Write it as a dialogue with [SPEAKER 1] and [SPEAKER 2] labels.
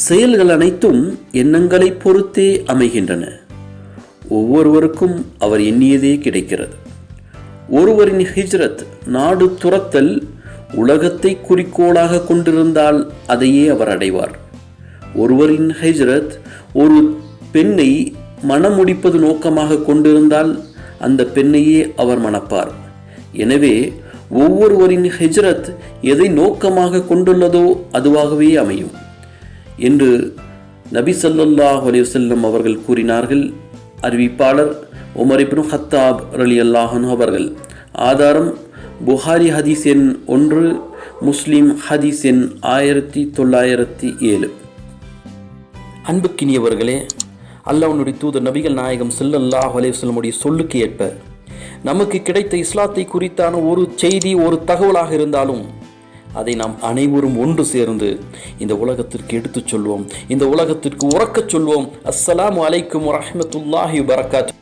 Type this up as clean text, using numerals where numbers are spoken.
[SPEAKER 1] செயல்கள் அனைத்தும் எண்ணங்களை பொறுத்தே அமைகின்றன. ஒவ்வொருவருக்கும் அவர் எண்ணியதே கிடைக்கிறது. ஒருவரின் ஹிஜ்ரத், நாடு துரத்தல், உலகத்தை குறிக்கோளாக கொண்டிருந்தால் அதையே அவர் அடைவார். ஒருவரின் ஹிஜ்ரத் ஒரு பெண்ணை மணமுடிப்பது நோக்கமாக கொண்டிருந்தால் அந்த பெண்ணையே அவர் மணப்பார். எனவே ஒவ்வொருவரின் ஹிஜ்ரத் எதை நோக்கமாக கொண்டுள்ளதோ அதுவாகவே அமையும் என்று நபி ஸல்லல்லாஹு அலைஹி வஸல்லம் அவர்கள் கூறினார்கள். அறிவிப்பாளர் உமர் இப்னு ஹத்தாப் ரலியல்லாஹு அன்ஹு அவர்கள். ஆதாரம் புகாரி ஹதீஸ் எண் 1, முஸ்லிம் ஹதீஸ் எண் 1907. அன்புக்கினியவர்களே, அல்லாஹ்வுடைய தூதர் நபிகள் நாயகம் ஸல்லல்லாஹு அலைஹி வஸல்லமுடைய சொல்லுக்கு ஏற்ப நமக்கு கிடைத்த இஸ்லாத்தை குறித்தான ஒரு செய்தி, ஒரு தகவலாக இருந்தாலும் அதை நாம் அனைவரும் ஒன்று சேர்ந்து இந்த உலகத்திற்கு எடுத்துச் சொல்வோம், இந்த உலகத்திற்கு உறக்கச் சொல்வோம். அஸ்ஸலாமு அலைக்கும் வரஹ்மத்துல்லாஹி வபரகாத்துஹு.